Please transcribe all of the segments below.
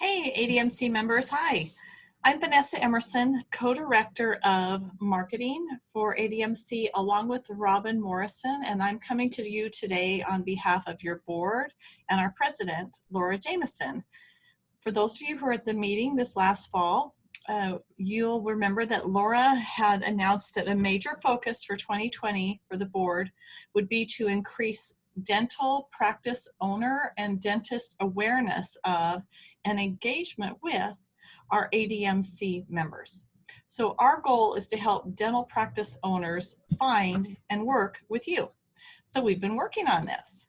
Hey, ADMC members, hi. I'm Vanessa Emerson, co-director of marketing for ADMC, along with Robin Morrison, and I'm coming to you today on behalf of your board and our president, Laura Jameson. For those of you who were at the meeting this last fall, you'll remember that Laura had announced that a major focus for 2020 for the board would be to increase dental practice owner and dentist awareness of and engagement with our ADMC members. So our goal is to help dental practice owners find and work with you. So we've been working on this.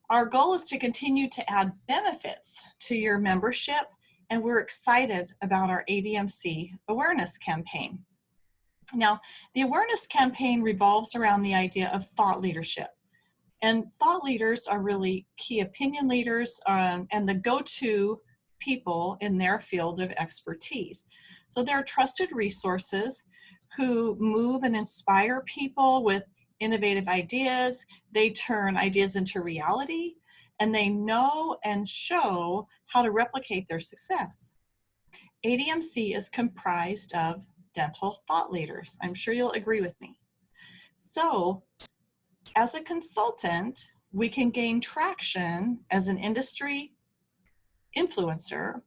Our goal is to continue to add benefits to your membership, and we're excited about our ADMC awareness campaign. Now, the awareness campaign revolves around the idea of thought leadership. And thought leaders are really key opinion leaders and the go-to people in their field of expertise. So they're trusted resources who move and inspire people with innovative ideas. They turn ideas into reality, and they know and show how to replicate their success. ADMC is comprised of dental thought leaders. I'm sure you'll agree with me. So, as a consultant, we can gain traction as an industry influencer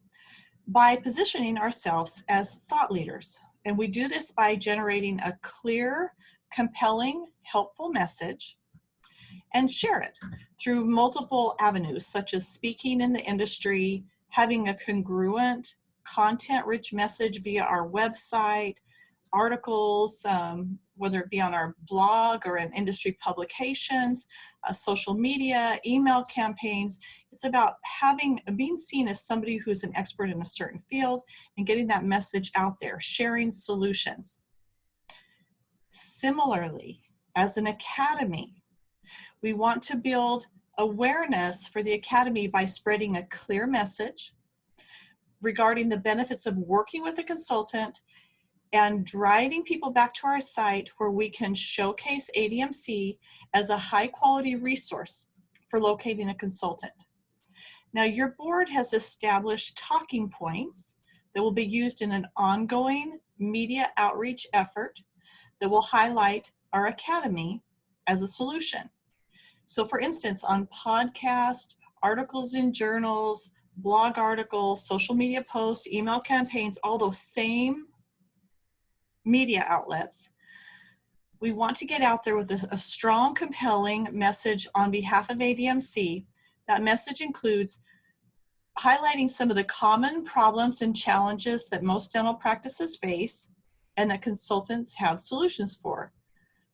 by positioning ourselves as thought leaders. And we do this by generating a clear, compelling, helpful message and share it through multiple avenues, such as speaking in the industry, having a congruent, content-rich message via our website, articles, whether it be on our blog or in industry publications, social media, email campaigns. It's about being seen as somebody who's an expert in a certain field and getting that message out there, sharing solutions. Similarly, as an academy, we want to build awareness for the academy by spreading a clear message regarding the benefits of working with a consultant and driving people back to our site where we can showcase ADMC as a high quality resource for locating a consultant. Now, your board has established talking points that will be used in an ongoing media outreach effort that will highlight our academy as a solution. So for instance, on podcast, articles in journals, blog articles, social media posts, email campaigns, all those same media outlets, we want to get out there with a strong, compelling message on behalf of ADMC. That message includes highlighting some of the common problems and challenges that most dental practices face and that consultants have solutions for.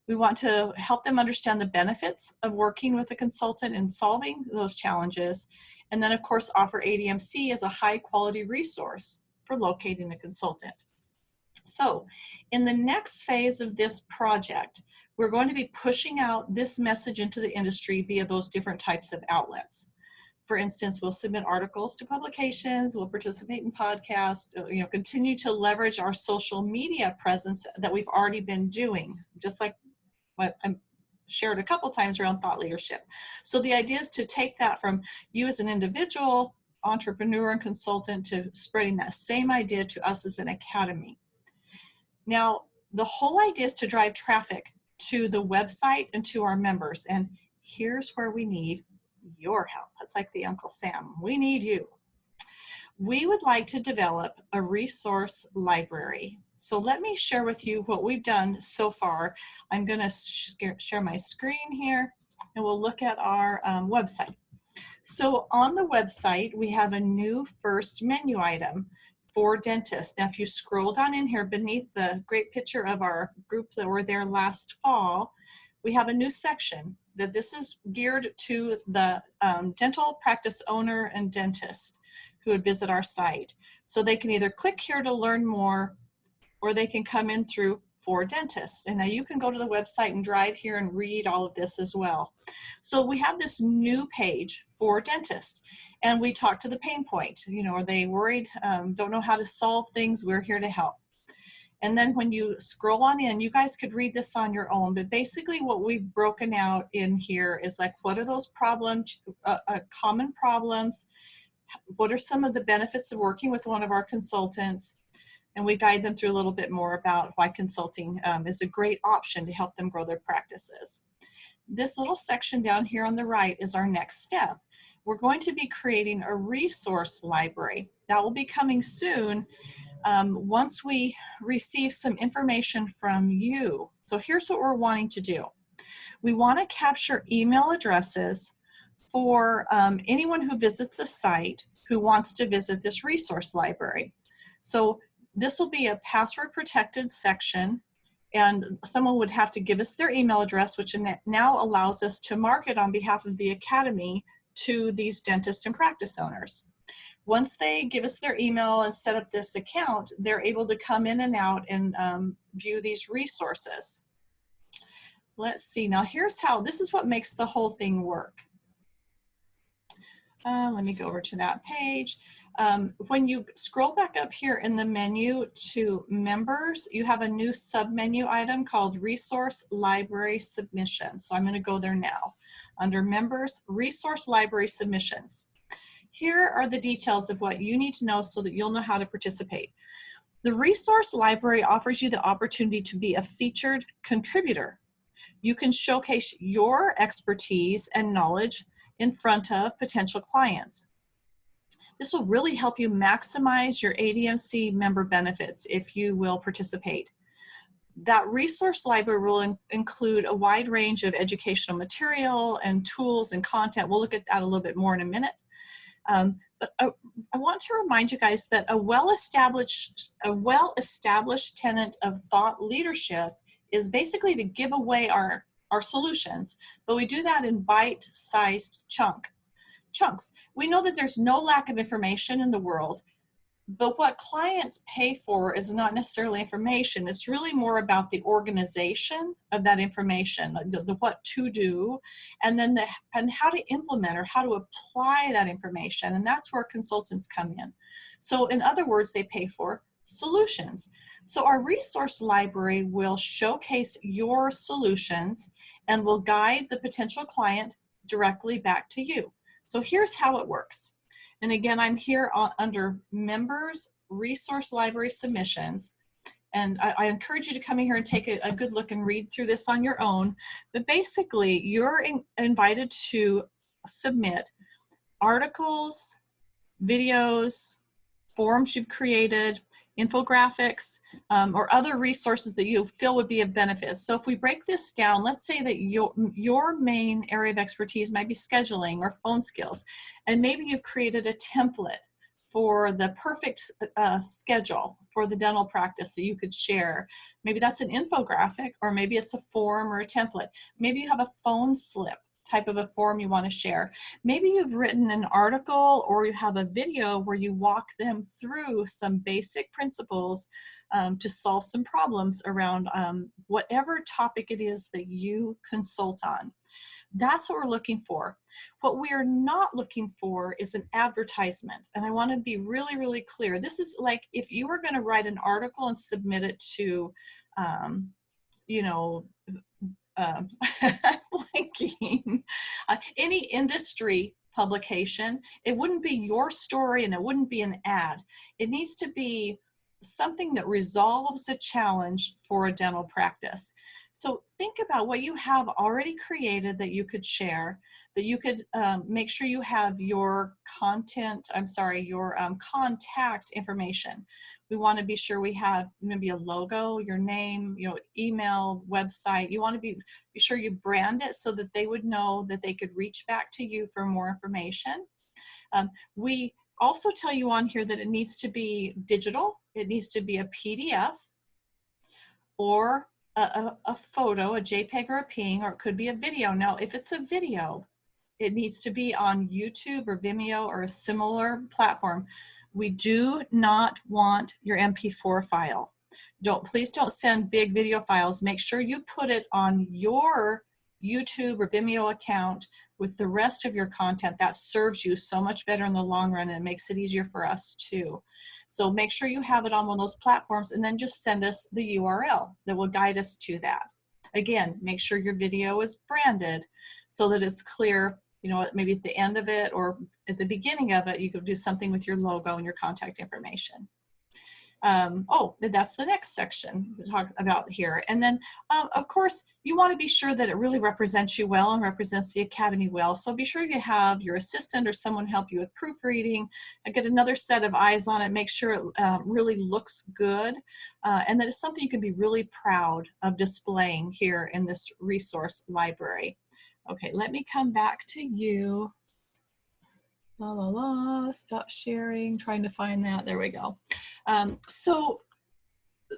We want to help them understand the benefits of working with a consultant and solving those challenges, and then of course offer ADMC as a high quality resource for locating a consultant. So in the next phase of this project, we're going to be pushing out this message into the industry via those different types of outlets. For instance, we'll submit articles to publications, we'll participate in podcasts, continue to leverage our social media presence that we've already been doing, just like what I shared a couple times around thought leadership. So the idea is to take that from you as an individual entrepreneur and consultant to spreading that same idea to us as an academy. Now, the whole idea is to drive traffic to the website and to our members. And here's where we need your help. It's like the Uncle Sam. We need you. We would like to develop a resource library. So let me share with you what we've done so far. I'm going to share my screen here, and we'll look at our website. So on the website, we have a new first menu item for dentists. Now, if you scroll down in here beneath the great picture of our group that were there last fall, we have a new section that this is geared to the dental practice owner and dentist who would visit our site. So they can either click here to learn more, or they can come in through for dentists. And now you can go to the website and drive here and read all of this as well. So we have this new page for dentists, and we talk to the pain point. Are they worried, don't know how to solve things? We're here to help. And then when you scroll on in, you guys could read this on your own, but basically what we've broken out in here is like, what are those problems, common problems? what are some of the benefits of working with one of our consultants, and we guide them through a little bit more about why consulting is a great option to help them grow their practices. This little section down here on the right is our next step. We're going to be creating a resource library. That will be coming soon once we receive some information from you. So here's what we're wanting to do. We want to capture email addresses for anyone who visits the site who wants to visit this resource library. So this will be a password protected section, and someone would have to give us their email address, which now allows us to market on behalf of the Academy to these dentists and practice owners. Once they give us their email and set up this account, they're able to come in and out and view these resources. Let's see, now here's how, this is what makes the whole thing work. Let me go over to that page. When you scroll back up here in the menu to members, you have a new submenu item called Resource Library Submissions. So I'm going to go there now. Under Members, Resource Library Submissions. Here are the details of what you need to know so that you'll know how to participate. The Resource Library offers you the opportunity to be a featured contributor. You can showcase your expertise and knowledge in front of potential clients. This will really help you maximize your ADMC member benefits if you will participate. That resource library will include a wide range of educational material and tools and content. We'll look at that a little bit more in a minute. But I want to remind you guys that a well-established tenet of thought leadership is basically to give away our solutions, but we do that in bite-sized chunks. We know that there's no lack of information in the world, but what clients pay for is not necessarily information. It's really more about the organization of that information, the what to do, and then and how to implement or how to apply that information. And that's where consultants come in. So in other words, they pay for solutions. So our resource library will showcase your solutions and will guide the potential client directly back to you. So here's how it works. And again, I'm here under Members, Resource Library Submissions. And I encourage you to come in here and take a good look and read through this on your own. But basically, you're invited to submit articles, videos, forms you've created, infographics, or other resources that you feel would be of benefit. So if we break this down, let's say that your main area of expertise might be scheduling or phone skills, and maybe you've created a template for the perfect schedule for the dental practice that you could share. Maybe that's an infographic, or maybe it's a form or a template. Maybe you have a phone slip type of a form you want to share. Maybe you've written an article or you have a video where you walk them through some basic principles to solve some problems around whatever topic it is that you consult on. That's what we're looking for. What we are not looking for is an advertisement. And I want to be really, really clear. This is like if you were going to write an article and submit it to, you know, blanking, any industry publication, it wouldn't be your story and it wouldn't be an ad. It needs to be something that resolves a challenge for a dental practice. So think about what you have already created that you could share, that you could make sure you have your contact information. We want to be sure we have maybe a logo, your name, email, website. You want to be sure you brand it so that they would know that they could reach back to you for more information. We also tell you on here that it needs to be digital. It needs to be a PDF or a photo, a JPEG or a PNG, or it could be a video. Now, if it's a video, it needs to be on YouTube or Vimeo or a similar platform. We do not want your MP4 file. Please don't send big video files. Make sure you put it on your YouTube or Vimeo account with the rest of your content. That serves you so much better in the long run, and it makes it easier for us too. So make sure you have it on one of those platforms, and then just send us the URL that will guide us to that. Again, make sure your video is branded so that it's clear, maybe at the end of it or at the beginning of it, you could do something with your logo and your contact information. That's the next section to talk about here. And then, of course, you want to be sure that it really represents you well and represents the Academy well. So be sure you have your assistant or someone help you with proofreading, get another set of eyes on it, make sure it really looks good, and that it's something you can be really proud of displaying here in this resource library. Okay, let me come back to you. Stop sharing, trying to find that. There we go. So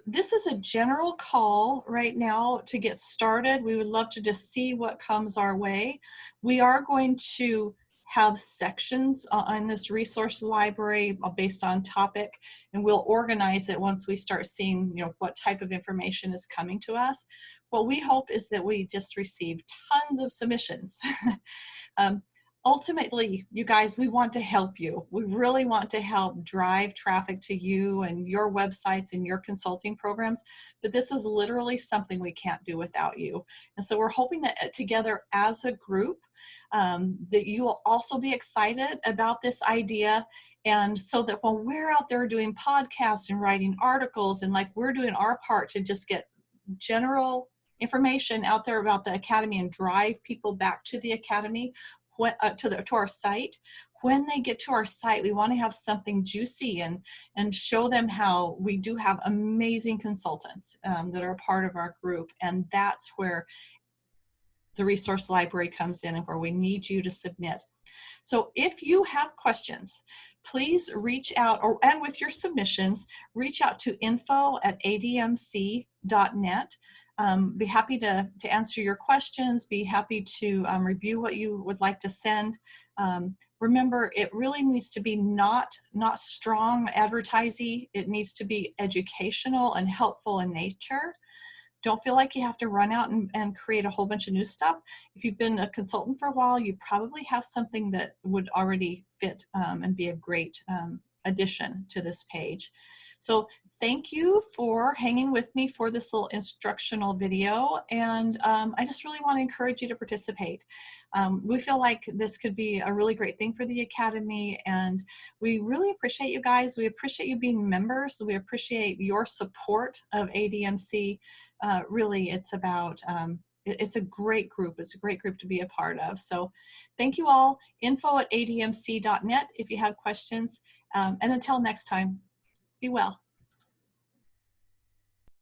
this is a general call right now to get started. We would love to just see what comes our way. We are going to have sections on this resource library based on topic, and we'll organize it once we start seeing, what type of information is coming to us. What we hope is that we just receive tons of submissions. Ultimately, you guys, we want to help you. We really want to help drive traffic to you and your websites and your consulting programs, but this is literally something we can't do without you. And so we're hoping that together as a group, that you will also be excited about this idea. And so that when we're out there doing podcasts and writing articles and like we're doing our part to just get general information out there about the Academy and drive people back to the Academy, to our site. When they get to our site, we want to have something juicy and show them how we do have amazing consultants that are a part of our group. And that's where the resource library comes in and where we need you to submit. So if you have questions, please reach out, and with your submissions, reach out to info@admc.net. Be happy to answer your questions, be happy to review what you would like to send. Remember, it really needs to be not strong advertising. It needs to be educational and helpful in nature. Don't feel like you have to run out and create a whole bunch of new stuff. If you've been a consultant for a while, you probably have something that would already fit and be a great addition to this page. So thank you for hanging with me for this little instructional video. And I just really want to encourage you to participate. We feel like this could be a really great thing for the Academy, and we really appreciate you guys. We appreciate you being members. We appreciate your support of ADMC. Really, it's about, it's a great group. It's a great group to be a part of. So thank you all. info@admc.net if you have questions. And until next time, be well.